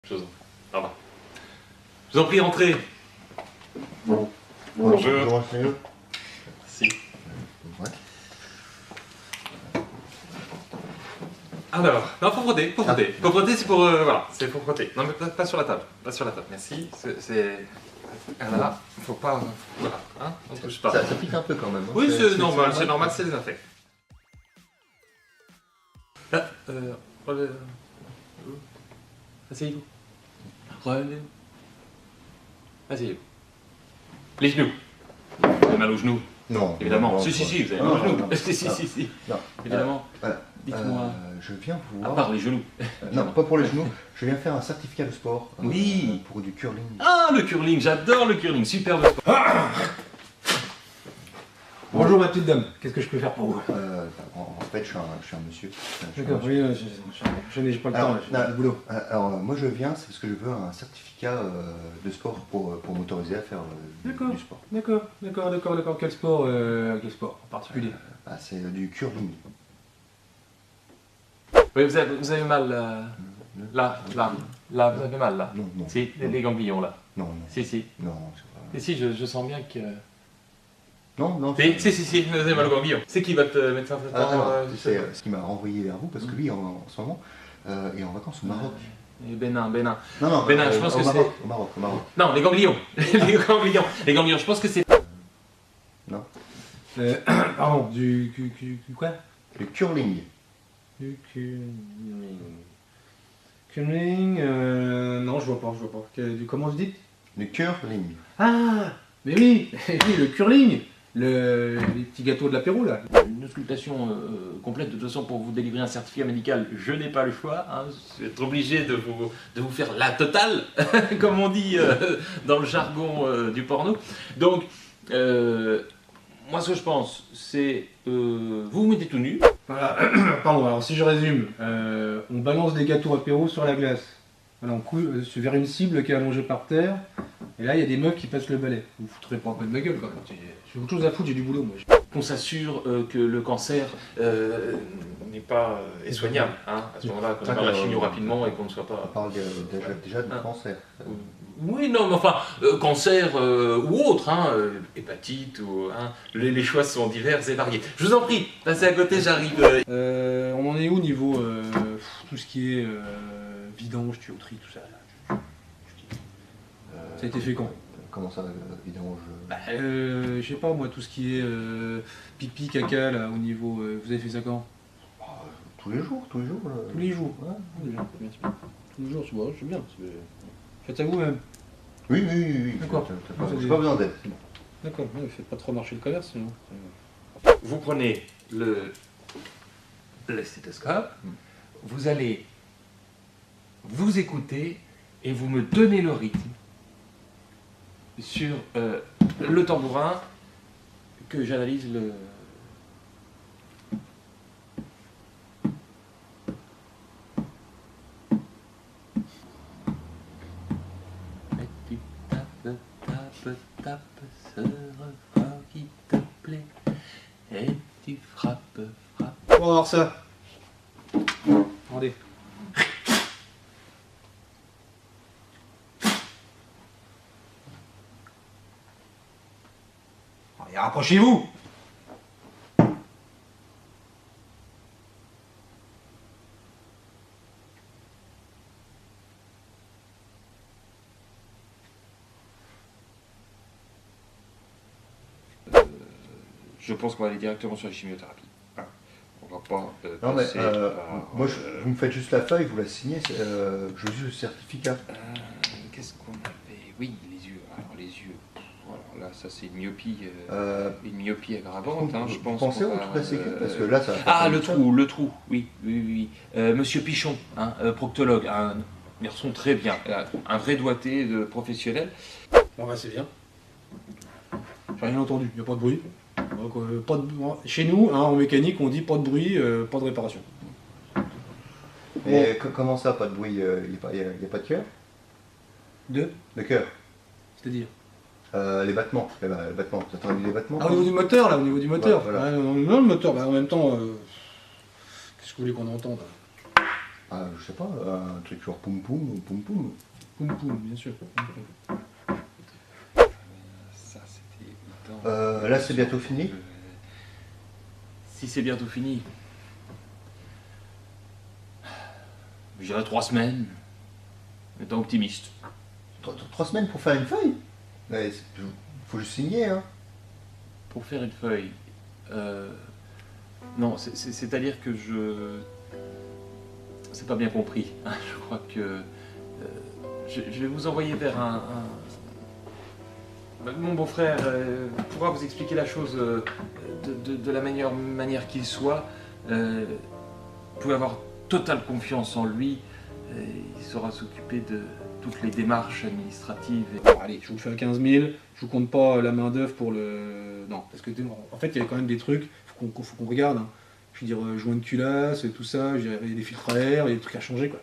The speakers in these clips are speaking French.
Je vous en prie. Au revoir. Je vous en prie, entrez. Bonjour. Bonjour. Si. Ouais. Alors, non, faut frotter, faut frotter. Faut frotter, c'est pour, voilà, c'est pour frotter. Non, mais pas sur la table, pas sur la table, merci. C'est... Voilà, faut pas, voilà, hein, on touche pas. Ça pique un peu quand même. Hein. Oui, c'est normal, c'est désinfecté. Ah, asseyez-vous. Relève. Asseyez-vous. Les genoux. Vous avez mal aux genoux? Non. Évidemment. Non, Si, vous avez mal aux genoux. Si. Non. Évidemment. Voilà. Dites-moi. Je viens vous À voir. part les genoux. Non, pas pour les genoux. Je viens faire un certificat de sport. Oui. Pour du curling. Ah, le curling, j'adore le curling, superbe sport. Bonjour ma petite dame, qu'est-ce que je peux faire pour vous? En fait, je suis un monsieur. D'accord, oui, je n'ai pas le temps, j'ai du boulot. Alors, moi je viens, c'est parce que je veux un certificat de sport pour m'autoriser à faire du sport. D'accord. Quel sport en particulier? C'est du curling. Oui, vous avez mal là, vous avez mal là. Non. Si, les ganglions là. Non. Si. Non, c'est pas... Et si, je sens bien que... Non. Si, vous avez mal au ganglion. C'est qui votre médecin traitant? C'est ce qui m'a renvoyé vers vous, parce que lui, en ce moment, est en vacances au Maroc. Bénin. Non, Bénin, je pense que c'est... Au Maroc. Non, les ganglions. Les ganglions, je pense que c'est... Non. Pardon, du quoi? Le curling. Du curling, non, je vois pas. Comment vous dites? Le curling. Ah, mais oui, le curling, les petits gâteaux de l'apéro là. Une auscultation complète, de toute façon, pour vous délivrer un certificat médical, je n'ai pas le choix. Hein, je vais être obligé de vous faire la totale, comme on dit dans le jargon du porno. Donc, moi, ce que je pense, c'est vous vous mettez tout nu. Voilà, pardon, alors si je résume, on balance des gâteaux apéro sur la glace. Voilà, on coule vers une cible qui est allongée par terre, et là il y a des meufs qui passent le balai. Vous vous foutrez pas un peu de ma gueule quand même. J'ai autre chose à foutre, j'ai du boulot moi. Qu'on s'assure que le cancer n'est pas est soignable. Hein, à ce moment-là, qu'on ait la chimio rapidement et qu'on ne soit On pas... parle déjà de cancer. Oui, non, mais enfin, cancer ou autre, hein, hépatite, ou, hein, les choix sont divers et variés. Je vous en prie, passez à côté, j'arrive. On en est où niveau tout ce qui est vidange, tuyauterie, tout ça là. Ça a été fait quand? Comment ça, vidange? Je sais pas moi, tout ce qui est pipi, caca là, au niveau... vous avez fait ça quand? Tous les jours. Tous les jours, ouais, déjà, merci. Tous les jours, c'est bien. Faites à vous-même. Oui. D'accord. J'ai pas besoin d'aide. D'accord, ne faites pas trop marcher le commerce sinon. Vous prenez le stéthoscope, vous allez vous écouter et vous me donnez le rythme sur le tambourin que j'analyse le... Et tu tapes ce refrain qui te plaît et tu frappes. On va voir ça. Attendez. Allez, rapprochez-vous. Je pense qu'on va aller directement sur la chimiothérapie. Hein. On va pas Non mais passer par, moi vous me faites juste la feuille, vous la signez, je veux juste le certificat. Qu'est-ce qu'on avait? Oui, les yeux. Alors les yeux. Voilà, là ça c'est une myopie aggravante. Hein, je pense. Pensez au truc de la sécu, parce que là ça va faire Ah, comme le trou. Oui. Monsieur Pichon, hein, proctologue, un garçon très bien, un vrai doigté de professionnel. Bon bah c'est bien. J'ai rien entendu, il n'y a pas de bruit. Donc, chez nous, hein, en mécanique, on dit pas de bruit, pas de réparation. Mais comment ça, pas de bruit? Il n'y a pas de cœur? De cœur? C'est-à-dire les battements. Les battements. Vous entendez les battements? Ah, au niveau du moteur, là, au niveau du moteur. Ouais, voilà. Non, le moteur, bah, en même temps, qu'est-ce que vous voulez qu'on entende? Ah, je sais pas, un truc genre poum poum, poum poum. Poum poum, bien sûr. Ça, c'était évident. Là, c'est bientôt fini. Si c'est bientôt fini, je dirais 3 semaines, étant optimiste. 3 semaines pour faire une feuille? Mais faut juste signer, hein. Pour faire une feuille, non, c'est-à-dire que c'est pas bien compris. Hein. Je crois que je vais vous envoyer vers mon beau-frère pourra vous expliquer la chose de la meilleure manière qu'il soit. Vous pouvez avoir totale confiance en lui. Il saura s'occuper de toutes les démarches administratives. Bon, allez, je vous le fais à 15 000, je vous compte pas la main d'œuvre pour le... Non, parce que en fait, il y a quand même des trucs, faut qu'on regarde. Hein. Je veux dire, joint de culasse, tout ça, je veux dire, il y a des filtres à air, il y a des trucs à changer, quoi.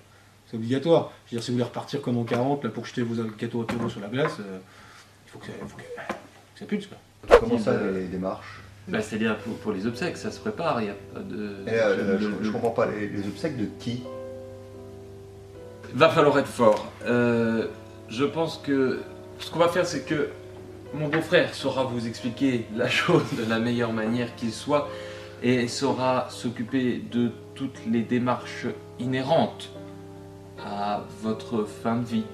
C'est obligatoire. Je veux dire, si vous voulez repartir comme en 40, là, pour jeter vos gâteaux apéro sur la glace, il faut que ça pulse, quoi. Comment ça, les démarches? Bah, c'est-à-dire pour les obsèques, ça se prépare, il n'y a pas de... Je comprends pas, les obsèques de qui? Va falloir être fort. Je pense que ce qu'on va faire, c'est que mon beau-frère saura vous expliquer la chose de la meilleure manière qu'il soit et saura s'occuper de toutes les démarches inhérentes à votre fin de vie.